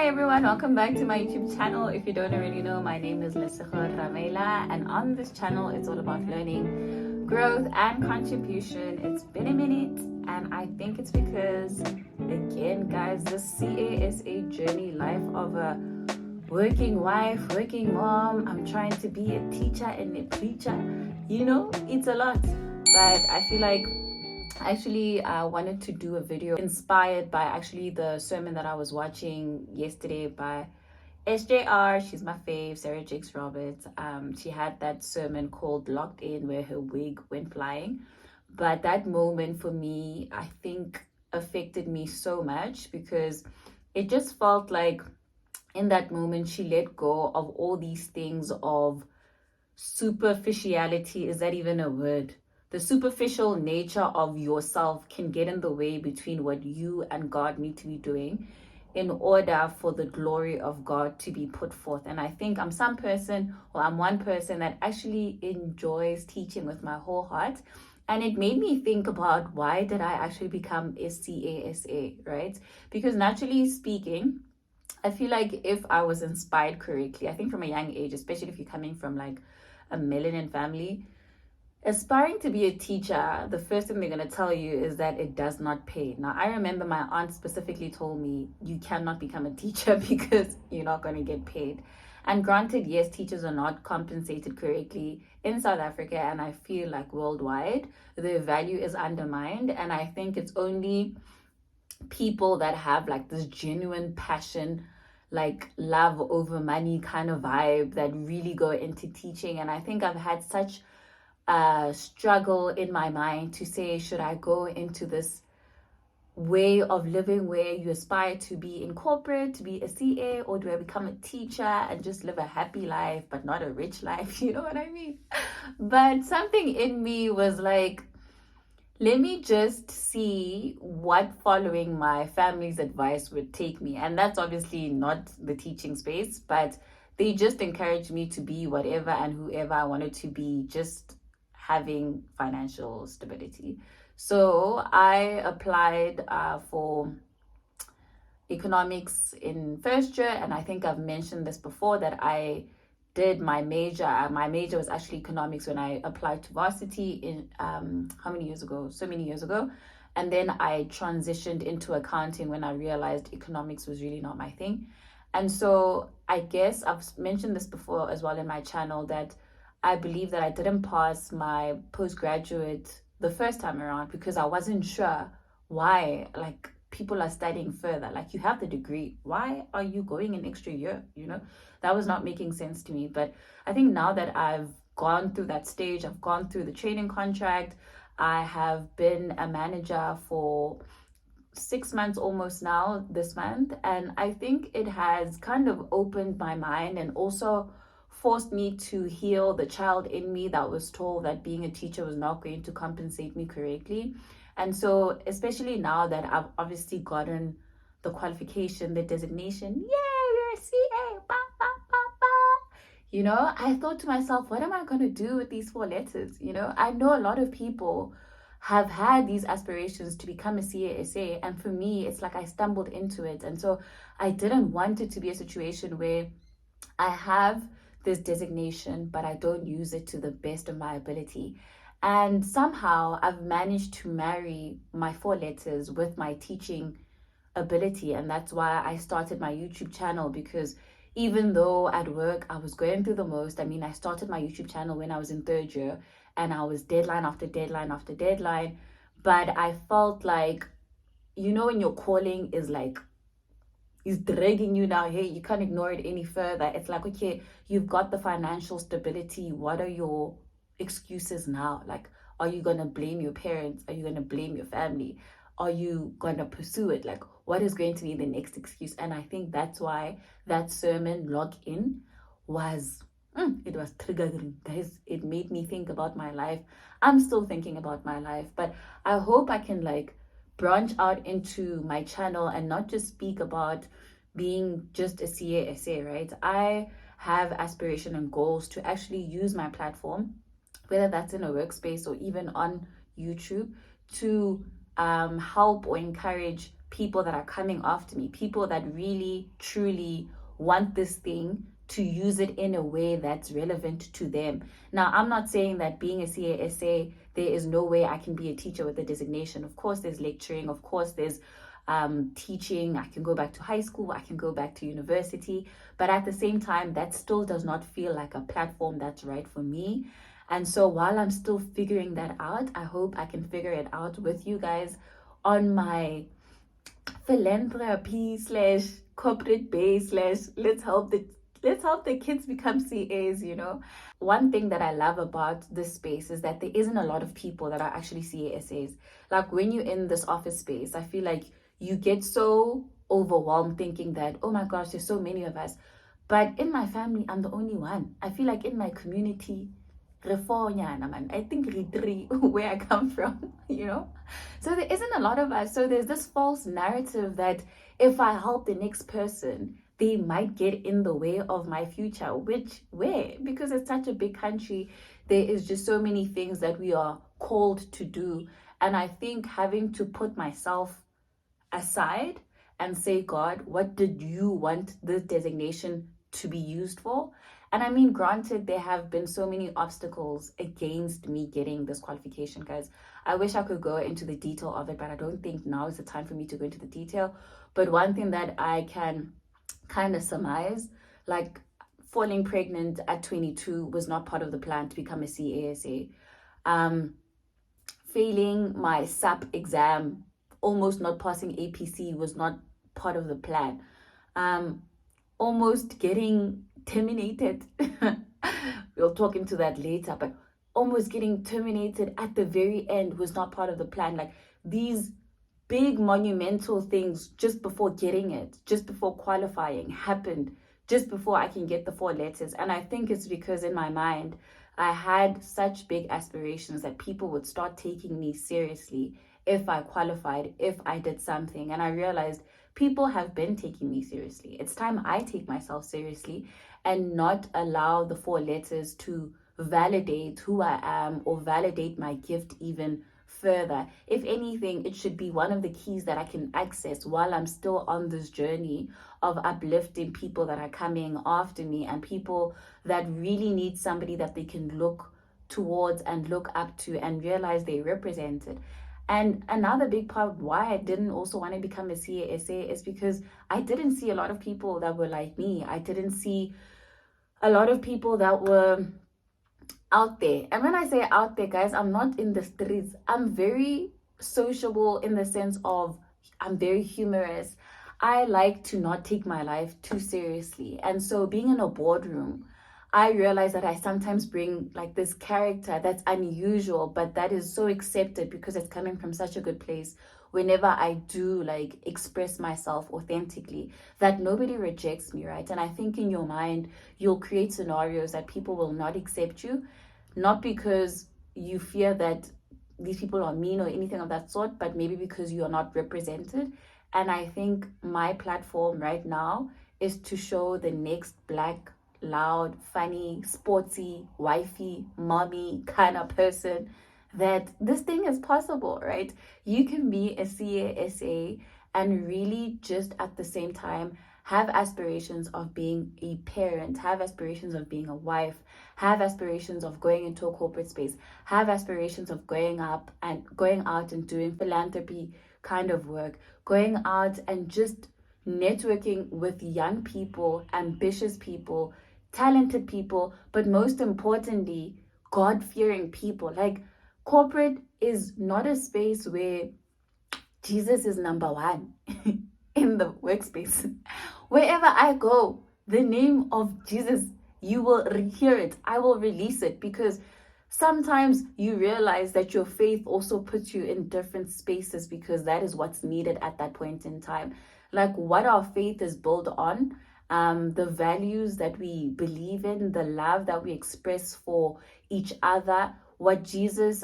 Hi everyone, welcome back to my YouTube channel. If you don't already know, my name is Lesego Ramela, and on this channel it's all about learning, growth and contribution. It's been a minute, and I think it's because, again guys, this CASA journey, life of a working wife, working mom, I'm trying to be a teacher and a preacher, it's a lot. But I feel like I wanted to do a video inspired by actually the sermon that I was watching yesterday by SJR. She's my fave, Sarah Jakes Roberts. She had that sermon called Locked In, where her wig went flying. But that moment for me, I think, affected me so much, because it just felt like in that moment she let go of all these things of superficiality. Is that even a word? The superficial nature of yourself can get in the way between what you and God need to be doing in order for the glory of God to be put forth. And I think I'm one person that actually enjoys teaching with my whole heart. And it made me think about, why did I actually become a CASA, right? Because naturally speaking, I feel like if I was inspired correctly, I think from a young age, especially if you're coming from like a melanin family, aspiring to be a teacher, the first thing they're going to tell you is that it does not pay. Now, I remember my aunt specifically told me, you cannot become a teacher because you're not going to get paid. And granted, yes, teachers are not compensated correctly in South Africa, and I feel like worldwide, their value is undermined. And I think it's only people that have like this genuine passion, like love over money kind of vibe, that really go into teaching. And I think I've had such struggle in my mind to say, should I go into this way of living where you aspire to be in corporate, to be a CA, or do I become a teacher and just live a happy life but not a rich life? You know what I mean? But something in me was like, let me just see what following my family's advice would take me. And that's obviously not the teaching space, but they just encouraged me to be whatever and whoever I wanted to be, just having financial stability. So I applied for economics in first year, and I think I've mentioned this before, that I did my major. My major was actually economics when I applied to varsity in how many years ago? So many years ago. And then I transitioned into accounting when I realized economics was really not my thing. And so I guess I've mentioned this before as well in my channel, that I believe that I didn't pass my postgraduate the first time around because I wasn't sure why, like, people are studying further. Like, you have the degree, why are you going an extra year? That was not making sense to me. But I think now that I've gone through that stage, I've gone through the training contract, I have been a manager for 6 months almost now, this month, and I think it has kind of opened my mind and also forced me to heal the child in me that was told that being a teacher was not going to compensate me correctly. And so, especially now that I've obviously gotten the qualification, the designation, you're a CA, ba, ba, ba, ba. I thought to myself, what am I going to do with these 4 letters? I know a lot of people have had these aspirations to become a CASA, and for me, it's like I stumbled into it. And so I didn't want it to be a situation where I have this designation, but I don't use it to the best of my ability. And somehow I've managed to marry my 4 letters with my teaching ability. And that's why I started my YouTube channel, because even though at work I was going through the most, I started my YouTube channel when I was in 3rd year, and I was deadline after deadline after deadline. But I felt like, when your calling is like, is dragging you now, hey, you can't ignore it any further. It's like, okay, you've got the financial stability. What are your excuses now? Like, are you going to blame your parents? Are you going to blame your family? Are you going to pursue it? Like, what is going to be the next excuse? And I think that's why that sermon, Lock In, was it was triggering, guys. It made me think about my life. I'm still thinking about my life, but I hope I can branch out into my channel and not just speak about being just a CASA, right? I have aspiration and goals to actually use my platform, whether that's in a workspace or even on YouTube, to help or encourage people that are coming after me, people that really, truly want this thing to use it in a way that's relevant to them. Now, I'm not saying that being a CASA, there is no way I can be a teacher with a designation. Of course, there's lecturing. Of course, there's teaching. I can go back to high school. I can go back to university. But at the same time, that still does not feel like a platform that's right for me. And so while I'm still figuring that out, I hope I can figure it out with you guys on my philanthropy slash corporate base slash let's help the kids become CAs, you know. One thing that I love about this space is that there isn't a lot of people that are actually CASAs. Like when you're in this office space, I feel like you get so overwhelmed thinking that, oh my gosh, there's so many of us. But in my family, I'm the only one. I feel like in my community, I think three where I come from, you know. So there isn't a lot of us. So there's this false narrative that if I help the next person, they might get in the way of my future. Which where? Because it's such a big country, there is just so many things that we are called to do. And I think having to put myself aside and say, God, what did you want this designation to be used for? And I mean, granted, there have been so many obstacles against me getting this qualification, guys. I wish I could go into the detail of it, but I don't think now is the time for me to go into the detail. But one thing that I can kind of surmise, like falling pregnant at 22 was not part of the plan to become a CASA. Failing my SAP exam, almost not passing APC was not part of the plan. Almost getting terminated. We'll talk into that later, but almost getting terminated at the very end was not part of the plan. Like these big monumental things just before getting it, just before qualifying happened, just before I can get the 4 letters. And I think it's because in my mind, I had such big aspirations that people would start taking me seriously if I qualified, if I did something. And I realized people have been taking me seriously. It's time I take myself seriously and not allow the 4 letters to validate who I am or validate my gift even further. If anything, it should be one of the keys that I can access while I'm still on this journey of uplifting people that are coming after me and people that really need somebody that they can look towards and look up to and realize they represented. And another big part why I didn't also want to become a CASA is because I didn't see a lot of people that were like me. I didn't see a lot of people that were out there. And when I say out there, guys, I'm not in the streets. I'm very sociable in the sense of I'm very humorous. I like to not take my life too seriously. And so being in a boardroom, I realize that I sometimes bring like this character that's unusual, but that is so accepted because it's coming from such a good place. Whenever I do like express myself authentically, that nobody rejects me, right? And I think in your mind, you'll create scenarios that people will not accept you, not because you fear that these people are mean or anything of that sort, but maybe because you are not represented. And I think my platform right now is to show the next Black, loud, funny, sportsy, wifey, mommy kind of person that this thing is possible, right? You can be a CASA and really just at the same time have aspirations of being a parent, have aspirations of being a wife, have aspirations of going into a corporate space, have aspirations of going out and doing philanthropy kind of work, going out and just networking with young people, ambitious people, talented people, but most importantly, God-fearing people. Like corporate is not a space where Jesus is number one in the workspace. Wherever I go, the name of Jesus, you will hear it. I will release it because sometimes you realize that your faith also puts you in different spaces because that is what's needed at that point in time. Like what our faith is built on, the values that we believe in, the love that we express for each other, what Jesus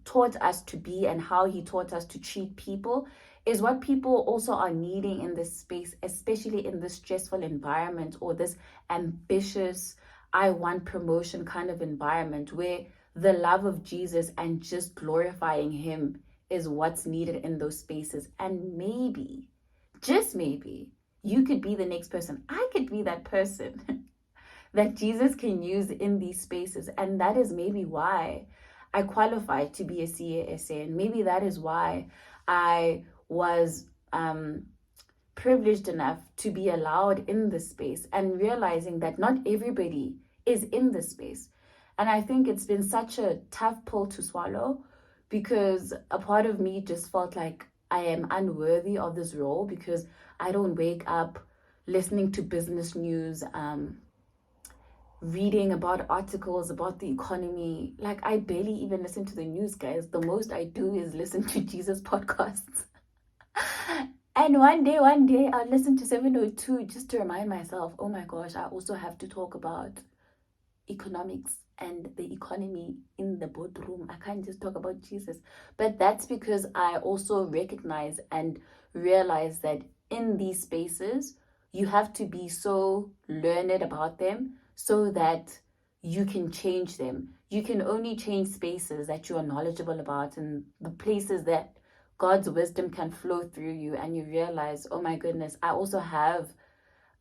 taught us to be and how he taught us to treat people is what people also are needing in this space, especially in this stressful environment or this ambitious, I want promotion kind of environment where the love of Jesus and just glorifying him is what's needed in those spaces. And maybe, just maybe, you could be the next person. I could be that person that Jesus can use in these spaces. And that is maybe why I qualified to be a CASA. And maybe that is why I was privileged enough to be allowed in this space, and realizing that not everybody is in this space. And I think it's been such a tough pill to swallow, because a part of me just felt like I am unworthy of this role, because I don't wake up listening to business news, reading about articles about the economy. Like, I barely even listen to the news, guys. The most I do is listen to Jesus podcasts. And one day I'll listen to 702 just to remind myself, oh my gosh, I also have to talk about economics and the economy in the boardroom. I can't just talk about Jesus. But that's because I also recognize and realize that in these spaces, you have to be so learned about them so that you can change them. You can only change spaces that you are knowledgeable about, and the places that God's wisdom can flow through you, and you realize, oh my goodness, I also have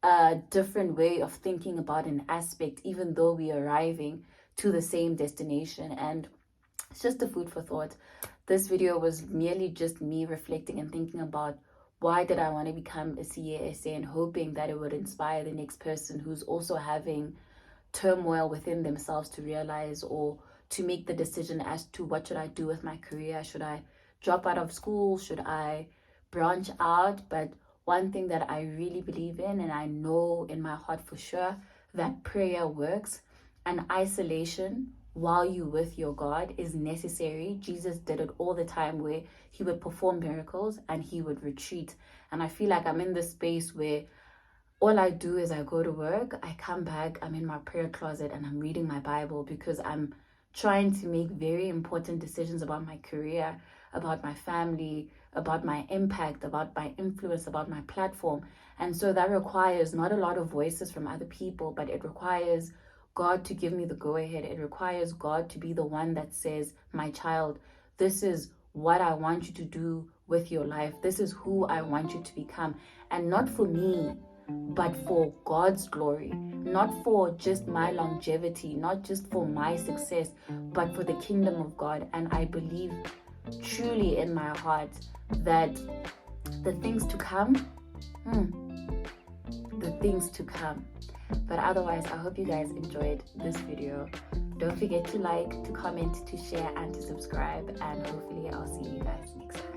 a different way of thinking about an aspect, even though we're arriving to the same destination. And it's just a food for thought. This video was merely just me reflecting and thinking about, why did I want to become a CASA, and hoping that it would inspire the next person who's also having turmoil within themselves to realize, or to make the decision as to what should I do with my career. Should I drop out of school? Should I branch out? But one thing that I really believe in, and I know in my heart for sure, that prayer works, and isolation while you with your God is necessary. Jesus did it all the time, where he would perform miracles and he would retreat. And I feel like I'm in this space where all I do is I go to work, I come back, I'm in my prayer closet and I'm reading my Bible, because I'm trying to make very important decisions about my career, about my family, about my impact, about my influence, about my platform. And so that requires not a lot of voices from other people, but it requires God to give me the go-ahead. It requires God to be the one that says, my child, this is what I want you to do with your life. This is who I want you to become. And not for me, but for God's glory, not for just my longevity, not just for my success, but for the kingdom of God. And I believe truly in my heart that the things to come, But otherwise, I hope you guys enjoyed this video. Don't forget to like, to comment, to share, and to subscribe. And hopefully I'll see you guys next time.